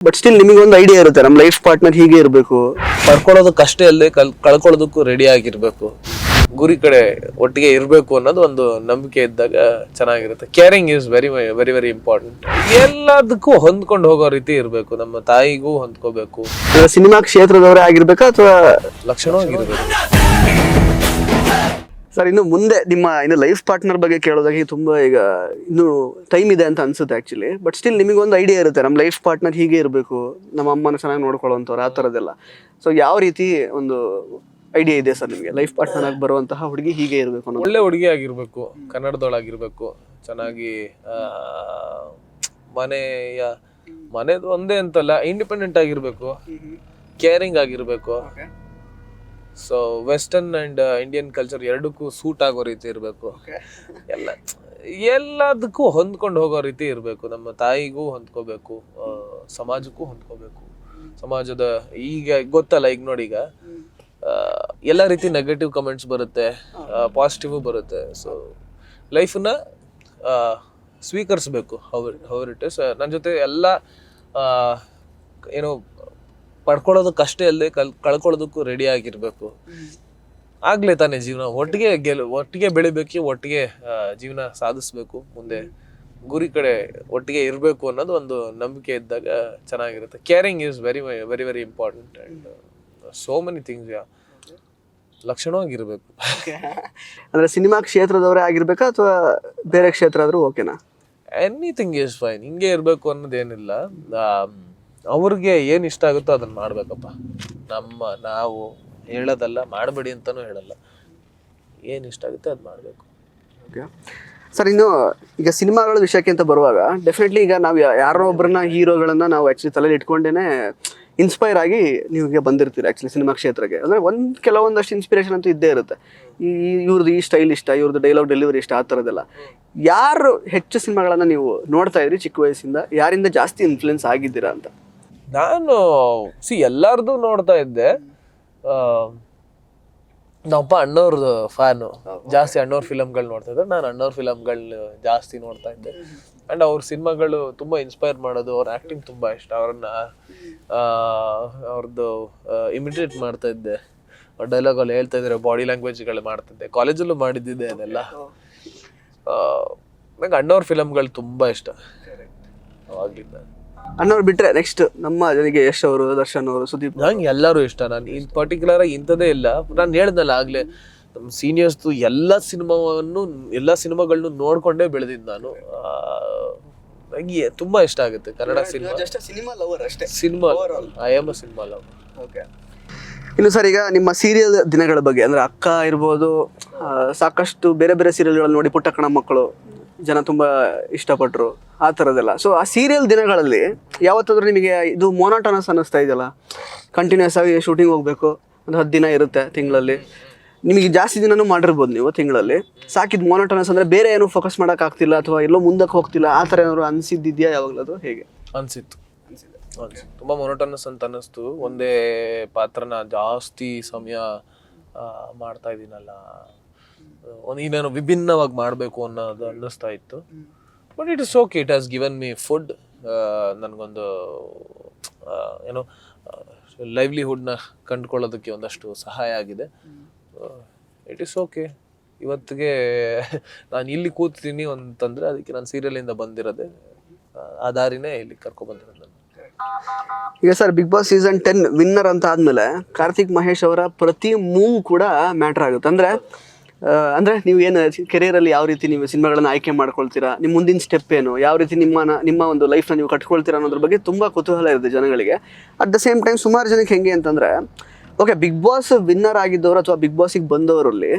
But still ನಿಮಗೆ ಒಂದು idea ಇರುತ್ತೆ ನಮ್ಮ ಲೈಫ್ ಪಾರ್ಟ್ನರ್ ಹೀಗೆ ಇರಬೇಕು. ಪಡ್ಕೊಳ್ಳೋದಕ್ಕೆ ಅಷ್ಟೇ ಅಲ್ಲದೆ ಕಳ್ಕೊಳ್ಳೋದಕ್ಕೂ ರೆಡಿ ಆಗಿರ್ಬೇಕು. ಗುರಿ ಕಡೆ ಒಟ್ಟಿಗೆ ಇರಬೇಕು ಅನ್ನೋದು ಒಂದು ನಂಬಿಕೆ ಇದ್ದಾಗ ಚೆನ್ನಾಗಿರುತ್ತೆ. Caring is very very very important. ಎಲ್ಲದಕ್ಕೂ ಹೊಂದ್ಕೊಂಡು ಹೋಗೋ ರೀತಿ ಇರಬೇಕು. ನಮ್ಮ ತಾಯಿಗೂ ಹೊಂದ್ಕೋಬೇಕು. ಸಿನಿಮಾ ಕ್ಷೇತ್ರದವರೇ ಆಗಿರ್ಬೇಕಾ ಅಥವಾ ಲಕ್ಷಣವಾಗಿರ್ಬೇಕು. ಸರ್, ಇನ್ನು ಮುಂದೆ ನಿಮ್ಮ ಇನ್ನು ಲೈಫ್ ಪಾರ್ಟ್ನರ್ ಬಗ್ಗೆ ಕೇಳೋದಾಗಿ ತುಂಬಾ ಈಗ ಇನ್ನು ಟೈಮ್ ಇದೆ ಅಂತ ಅನ್ಸುತ್ತೆ ಆಕ್ಚುಲಿ. ಬಟ್ ಸ್ಟಿಲ್ ನಿಮಗೊಂದು ಐಡಿಯಾ ಇರುತ್ತೆ ನಮ್ಮ ಲೈಫ್ ಪಾರ್ಟ್ನರ್ ಹೀಗೆ ಇರಬೇಕು, ನಮ್ಮ ಅಮ್ಮನ ಚೆನ್ನಾಗಿ ನೋಡ್ಕೊಳ್ಳೋಂಥವ್ರು, ಆ ಥರದ್ದೆಲ್ಲ. ಸೊ ಯಾವ ರೀತಿ ಒಂದು ಐಡಿಯಾ ಇದೆ ಸರ್ ನಿಮಗೆ ಲೈಫ್ ಪಾರ್ಟ್ನರ್ ಆಗಿ ಬರುವಂತಹ ಹುಡುಗಿ ಹೀಗೆ ಇರಬೇಕು ಅನ್ನೋದು? ಒಳ್ಳೆ ಹುಡುಗಿ ಆಗಿರ್ಬೇಕು, ಕನ್ನಡದೊಳಗಿರ್ಬೇಕು, ಚೆನ್ನಾಗಿ ಮನೆದು ಒಂದೇ ಅಂತಲ್ಲ, ಇಂಡಿಪೆಂಡೆಂಟ್ ಆಗಿರ್ಬೇಕು, ಕೇರಿಂಗ್ ಆಗಿರ್ಬೇಕು. So western and Indian culture ಎರಡಕ್ಕೂ ಸೂಟ್ ಆಗೋ ರೀತಿ ಇರಬೇಕು. ಎಲ್ಲದಕ್ಕೂ ಹೊಂದ್ಕೊಂಡು ಹೋಗೋ ರೀತಿ ಇರಬೇಕು. ನಮ್ಮ ತಾಯಿಗೂ ಹೊಂದ್ಕೋಬೇಕು, ಸಮಾಜಕ್ಕೂ ಹೊಂದ್ಕೋಬೇಕು. ಸಮಾಜದ ಈಗ ಗೊತ್ತಲ್ಲ, ಈಗ ನೋಡಿ, ಈಗ ಎಲ್ಲ ರೀತಿ ನೆಗೆಟಿವ್ ಕಮೆಂಟ್ಸ್ ಬರುತ್ತೆ, ಪಾಸಿಟಿವ್ ಬರುತ್ತೆ. ಸೊ ಲೈಫನ್ನ ಸ್ವೀಕರಿಸ್ಬೇಕು ಹೌ ಇಟ್ ಇಸ್. ನನ್ನ ಜೊತೆ ಎಲ್ಲ ಏನೋ ಪಡ್ಕೊಳ್ಳೋದಕ್ಕೆ ಅಷ್ಟೇ ಅಲ್ಲದೆ ಕಳ್ಕೊಳ್ಳೋದಕ್ಕೂ ರೆಡಿ ಆಗಿರ್ಬೇಕು. ಆಗ್ಲೇ ತಾನೇ ಜೀವನ. ಒಟ್ಟಿಗೆ ಬೆಳಿಬೇಕು, ಒಟ್ಟಿಗೆ ಜೀವನ ಸಾಧಿಸ್ಬೇಕು, ಮುಂದೆ ಗುರಿ ಕಡೆ ಒಟ್ಟಿಗೆ ಇರಬೇಕು ಅನ್ನೋದು ಒಂದು ನಂಬಿಕೆ ಇದ್ದಾಗ ಚೆನ್ನಾಗಿರುತ್ತೆ. Caring is very very very important and so many things. ಲಕ್ಷಣವಾಗಿರ್ಬೇಕು. ಅಂದ್ರೆ ಸಿನಿಮಾ ಕ್ಷೇತ್ರದವರೇ ಆಗಿರ್ಬೇಕಾ ಅಥವಾ ಬೇರೆ ಕ್ಷೇತ್ರ ಆದ್ರೂ ಓಕೆನಾ? Anything is fine. ಹಿಂಗೆ ಇರಬೇಕು ಅನ್ನೋದೇನಿಲ್ಲ. ಅವ್ರಿಗೆ ಏನು ಇಷ್ಟ ಆಗುತ್ತೋ ಅದನ್ನ ಮಾಡ್ಬೇಕಪ್ಪ. ನಾವು ಹೇಳೋದಲ್ಲ, ಮಾಡಬೇಡಿ ಅಂತಲೂ ಹೇಳಲ್ಲ. ಏನು ಇಷ್ಟ ಆಗುತ್ತೆ ಅದು ಮಾಡಬೇಕು. ಓಕೆ ಸರ್, ಇನ್ನು ಈಗ ಸಿನಿಮಾಗಳ ವಿಷಯಕ್ಕೆ ಅಂತ ಬರುವಾಗ ಡೆಫಿನೆಟ್ಲಿ ಈಗ ನಾವು ಯಾರೋ ಒಬ್ಬರನ್ನ ಹೀರೋಗಳನ್ನ ನಾವು ಆ್ಯಕ್ಚುಲಿ ತಲೆಯಲ್ಲಿ ಇಟ್ಕೊಂಡೇನೆ ಇನ್ಸ್ಪೈರ್ ಆಗಿ ನೀವಿಗೆ ಬಂದಿರ್ತೀರಿ ಆ್ಯಕ್ಚುಲಿ ಸಿನಿಮಾ ಕ್ಷೇತ್ರಕ್ಕೆ. ಅಂದರೆ ಕೆಲವೊಂದಷ್ಟು ಇನ್ಸ್ಪಿರೇಷನ್ ಅಂತೂ ಇದ್ದೇ ಇರುತ್ತೆ. ಇವ್ರದ್ದು ಈ ಸ್ಟೈಲ್ ಇಷ್ಟ, ಇವ್ರದ್ದು ಡೈಲಾಗ್ ಡೆಲಿವರಿ ಇಷ್ಟ, ಆ ಥರದ್ದೆಲ್ಲ. ಯಾರು ಹೆಚ್ಚು ಸಿನಿಮಾಗಳನ್ನು ನೀವು ನೋಡ್ತಾ ಇದ್ರಿ ಚಿಕ್ಕ ವಯಸ್ಸಿಂದ? ಯಾರಿಂದ ಜಾಸ್ತಿ ಇನ್ಫ್ಲುಯೆನ್ಸ್ ಆಗಿದ್ದೀರಾ ಅಂತ? ನಾನು ಎಲ್ಲಾರ್ದು ನೋಡ್ತಾ ಇದ್ದೆ. ನಮ್ಮಪ್ಪ ಅಣ್ಣವ್ರದ್ದು ಫ್ಯಾನು, ಜಾಸ್ತಿ ಅಣ್ಣವ್ರ ಫಿಲಮ್ಗಳು ನೋಡ್ತಾ ಇದ್ದೆ. ನಾನು ಅಣ್ಣವ್ರ ಫಿಲಮ್ಗಳು ಜಾಸ್ತಿ ನೋಡ್ತಾ ಇದ್ದೆ. ಆ್ಯಂಡ್ ಅವ್ರ ಸಿನಿಮಾಗಳು ತುಂಬ ಇನ್ಸ್ಪೈರ್ ಮಾಡೋದು. ಅವ್ರ ಆ್ಯಕ್ಟಿಂಗ್ ತುಂಬ ಇಷ್ಟ. ಅವ್ರದ್ದು ಇಮಿಟೇಟ್ ಮಾಡ್ತಾ ಇದ್ದೆ. ಅವ್ರ ಡೈಲಾಗಲ್ಲಿ ಹೇಳ್ತಾ ಇದ್ದಾರೆ, ಬಾಡಿ ಲ್ಯಾಂಗ್ವೇಜ್ಗಳು ಮಾಡ್ತಿದ್ದೆ. ಕಾಲೇಜಲ್ಲೂ ಮಾಡಿದ್ದಿದ್ದೆ ಅದೆಲ್ಲ. ನಂಗೆ ಅಣ್ಣವ್ರ ಫಿಲಮ್ಗಳು ತುಂಬ ಇಷ್ಟ ಅವಾಗಲಿಂದ. ಅಣ್ಣವ್ರು ಬಿಟ್ಟರೆ ನೆಕ್ಸ್ಟ್ ನಮ್ಮ ಜನಕ್ಕೆ ಯಶ್ ಅವರು, ದರ್ಶನ್ ಅವರು, ಸುದೀಪ್, ನಂಗೆ ಎಲ್ಲರೂ ಇಷ್ಟ. ನಾನು ಪರ್ಟಿಕ್ಯುಲರ್ ಆಗಿ ಇಂಥದ್ದೇ ಇಲ್ಲ. ನಾನು ಹೇಳ್ದಲ್ಲ ಆಗಲೇ, ನಮ್ಮ ಸೀನಿಯರ್ಸ್ದು ಎಲ್ಲ ಸಿನಿಮಾಗಳನ್ನು ನೋಡ್ಕೊಂಡೇ ಬೆಳೆದಿದ್ದು ನಾನು. ನನಗೆ ತುಂಬ ಇಷ್ಟ ಆಗುತ್ತೆ ಕನ್ನಡ ಸಿನಿಮಾ ಲವರ್ ಅಷ್ಟೇ. I am a cinema lover. Okay. ಇನ್ನು ಸರ್, ಈಗ ನಿಮ್ಮ ಸೀರಿಯಲ್ ದಿನಗಳ ಬಗ್ಗೆ ಅಂದರೆ ಅಕ್ಕ ಇರ್ಬೋದು, ಸಾಕಷ್ಟು ಬೇರೆ ಬೇರೆ ಸೀರಿಯಲ್ಗಳನ್ನು ನೋಡಿ ಪುಟ್ಟಕ್ಕಣ ಮಕ್ಕಳು ಜನ ತುಂಬ ಇಷ್ಟಪಟ್ಟರು, ಆ ಥರದ್ದೆಲ್ಲ. ಸೊ ಆ ಸೀರಿಯಲ್ ದಿನಗಳಲ್ಲಿ ಯಾವತ್ತಾದ್ರೂ ನಿಮಗೆ ಇದು ಮೋನೋಟನಸ್ ಅನ್ನಿಸ್ತಾ ಇದೆಯಲ್ಲ? ಕಂಟಿನ್ಯೂಸ್ ಆಗಿ ಶೂಟಿಂಗ್ ಹೋಗಬೇಕು, ಒಂದು 10 ದಿನ ಇರುತ್ತೆ ತಿಂಗಳಲ್ಲಿ, ನಿಮಗೆ ಜಾಸ್ತಿ ದಿನನೂ ಮಾಡಿರ್ಬೋದು ನೀವು ತಿಂಗಳಲ್ಲಿ. ಸಾಕಿದ್ದು ಮೋನೋಟನಸ್ ಅಂದರೆ ಬೇರೆ ಏನೂ ಫೋಕಸ್ ಮಾಡೋಕ್ಕಾಗ್ತಿಲ್ಲ ಅಥವಾ ಎಲ್ಲೋ ಮುಂದಕ್ಕೆ ಹೋಗ್ತಿಲ್ಲ, ಆ ಥರ ಏನಾದ್ರು ಅನಿಸಿದ್ದಿದೆಯಾ ಯಾವಾಗಲೂ? ಹೇಗೆ ಅನಿಸಿತ್ತು? ತುಂಬ ಮೊನೋಟನಸ್ ಅಂತ ಅನ್ನಿಸ್ತು. ಒಂದೇ ಪಾತ್ರನ ಜಾಸ್ತಿ ಸಮಯ ಮಾಡ್ತಾ ಇದ್ದೀನಲ್ಲ, ಇನ್ನೇನು ವಿಭಿನ್ನವಾಗಿ ಮಾಡಬೇಕು ಅನ್ನೋದು ಅನ್ನಿಸ್ತಾ ಇತ್ತು. But it is okay. It has given me food. ನನಗೊಂದು ಏನೋ ಲೈವ್ಲಿಹುಡ್ನ ಕಂಡುಕೊಳ್ಳೋದಕ್ಕೆ ಒಂದಷ್ಟು ಸಹಾಯ ಆಗಿದೆ. It is okay. ಇವತ್ತಿಗೆ ನಾನು ಇಲ್ಲಿ ಕೂತಿದ್ದೀನಿ ಅಂತಂದರೆ ಅದಕ್ಕೆ ನಾನು ಸೀರಿಯಲಿಂದ ಬಂದಿರೋದೆ, ಆ ದಾರಿನೇ ಇಲ್ಲಿ ಕರ್ಕೊಬಂದಿರೋದು ನಾನು. ಈಗ sir, Bigg Boss season 10 winner ಅಂತ ಆದಮೇಲೆ ಕಾರ್ತಿಕ್ ಮಹೇಶ್ ಅವರ ಪ್ರತಿ ಮೂವ್ ಕೂಡ ಮ್ಯಾಟ್ರ್ ಆಗುತ್ತೆ. ಅಂದರೆ ನೀವು ಏನು ಕೆರಿಯರಲ್ಲಿ ಯಾವ ರೀತಿ ನೀವು ಸಿನಿಮಾಗಳನ್ನು ಆಯ್ಕೆ ಮಾಡ್ಕೊಳ್ತೀರಾ, ನಿಮ್ಮ ಮುಂದಿನ ಸ್ಟೆಪ್ ಏನು, ಯಾವ ರೀತಿ ನಿಮ್ಮ ಒಂದು ಲೈಫ್ನ ನೀವು ಕಟ್ಕೊಳ್ತೀರಾ ಅನ್ನೋದ್ರ ಬಗ್ಗೆ ತುಂಬ ಕುತೂಹಲ ಇರುತ್ತೆ ಜನಗಳಿಗೆ. ಅಟ್ ದ ಸೇಮ್ ಟೈಮ್ ಸುಮಾರು ಜನಕ್ಕೆ ಹೆಂಗೆ ಅಂತಂದರೆ, ಓಕೆ, ಬಿಗ್ ಬಾಸ್ ವಿನ್ನರ್ ಆಗಿದ್ದವರು ಅಥವಾ ಬಿಗ್ ಬಾಸಿಗೆ ಬಂದವರಲ್ಲಿ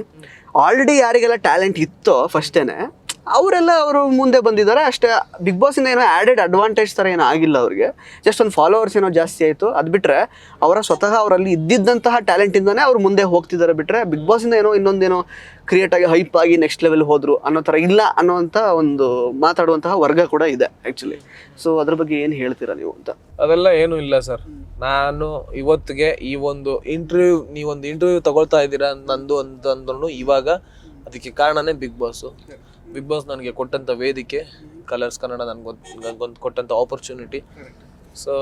ಆಲ್ರೆಡಿ ಯಾರಿಗೆಲ್ಲ ಟ್ಯಾಲೆಂಟ್ ಇತ್ತೋ ಫಸ್ಟೇನೆ ಅವರು ಮುಂದೆ ಬಂದಿದ್ದಾರೆ ಅಷ್ಟೇ. ಬಿಗ್ ಬಾಸಿಂದ ಏನೋ ಆ್ಯಡೆಡ್ ಅಡ್ವಾಂಟೇಜ್ ಥರ ಏನೋ ಆಗಿಲ್ಲ ಅವ್ರಿಗೆ. ಜಸ್ಟ್ ಒಂದು ಫಾಲೋವರ್ಸ್ ಏನೋ ಜಾಸ್ತಿ ಆಯಿತು. ಅದು ಬಿಟ್ಟರೆ ಸ್ವತಃ ಅವರಲ್ಲಿ ಇದ್ದಿದ್ದಂತಹ ಟ್ಯಾಲೆಂಟಿಂದನೇ ಅವ್ರು ಮುಂದೆ ಹೋಗ್ತಿದ್ದಾರೆ. ಬಿಟ್ಟರೆ ಬಿಗ್ ಬಾಸಿಂದ ಏನೋ ಇನ್ನೊಂದೇನೋ ಕ್ರಿಯೇಟಾಗಿ ಹೈಪ್ ಆಗಿ ನೆಕ್ಸ್ಟ್ ಲೆವೆಲ್ ಹೋದರು ಅನ್ನೋ ಥರ ಇಲ್ಲ ಅನ್ನೋವಂಥ ಒಂದು ಮಾತಾಡುವಂತಹ ವರ್ಗ ಕೂಡ ಇದೆ ಆ್ಯಕ್ಚುಲಿ. ಸೊ ಅದ್ರ ಬಗ್ಗೆ ಏನು ಹೇಳ್ತೀರಾ ನೀವು ಅಂತ? ಅದೆಲ್ಲ ಏನೂ ಇಲ್ಲ ಸರ್. ನಾನು ಇವತ್ತಿಗೆ ನೀವೊಂದು ಇಂಟರ್ವ್ಯೂ ತಗೊಳ್ತಾ ಇದ್ದೀರಾ ನಂದು ಅಂತಂದ್ರೂ ಇವಾಗ ಅದಕ್ಕೆ ಕಾರಣನೇ ಬಿಗ್ ಬಾಸು. ಬಿಗ್ ಬಾಸ್ ನನಗೆ ಕೊಟ್ಟಂಥ ವೇದಿಕೆ, ಕಲರ್ಸ್ ಕನ್ನಡ ನನಗೊಂದು ಕೊಟ್ಟಂಥ ಆಪರ್ಚುನಿಟಿ, ಸೊ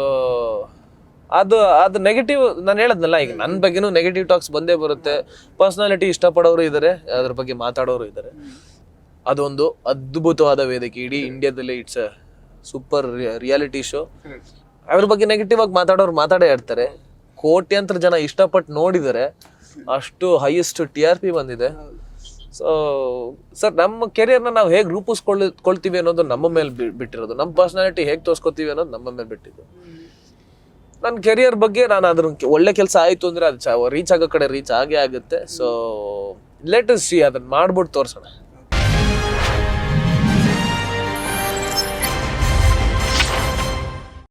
ಅದು ನೆಗೆಟಿವ್, ನಾನು ಹೇಳದ್ನಲ್ಲ ಈಗ ನನ್ನ ಬಗ್ಗೆನೂ ನೆಗೆಟಿವ್ ಟಾಕ್ಸ್ ಬಂದೇ ಬರುತ್ತೆ. ಪರ್ಸ್ನಾಲಿಟಿ ಇಷ್ಟಪಡೋರು ಇದ್ದಾರೆ, ಅದ್ರ ಬಗ್ಗೆ ಮಾತಾಡೋರು ಇದ್ದಾರೆ. ಅದೊಂದು ಅದ್ಭುತವಾದ ವೇದಿಕೆ, ಇಡೀ ಇಂಡಿಯಾದಲ್ಲಿ it's a super reality show. ಅದ್ರ ಬಗ್ಗೆ ನೆಗೆಟಿವ್ ಆಗಿ ಮಾತಾಡೋರು ಮಾತಾಡೇ ಇರ್ತಾರೆ. ಕೋಟ್ಯಾಂತರ ಜನ ಇಷ್ಟಪಟ್ಟು ನೋಡಿದರೆ, ಅಷ್ಟು ಹೈಯೆಸ್ಟ್ TRP ಬಂದಿದೆ. ಸೊ ಸರ್, ನಮ್ಮ ಕೆರಿಯರ್ನ ನಾವು ಹೇಗೆ ರೂಪಿಸ್ಕೊಳ್ತೀವಿ ಅನ್ನೋದು ನಮ್ಮ ಮೇಲೆ ಬಿಟ್ಟಿರೋದು. ನಮ್ಮ ಪರ್ಸನಾಲಿಟಿ ಹೇಗೆ ತೋರಿಸ್ಕೊತೀವಿ ಅನ್ನೋದು ನಮ್ಮ ಮೇಲೆ ಬಿಟ್ಟಿದ್ದು. ನನ್ನ ಕೆರಿಯರ್ ಬಗ್ಗೆ ನಾನು ಅದ್ರ ಒಳ್ಳೆ ಕೆಲಸ ಆಯಿತು ಅಂದರೆ ಅದು ರೀಚ್ ಆಗೋ ಕಡೆ ರೀಚ್ ಆಗೇ ಆಗುತ್ತೆ. ಸೊ ಲೆಟ್ ಅಸ್ ಸಿ, ಅದನ್ನ ಮಾಡ್ಬಿಟ್ಟು ತೋರಿಸೋಣ.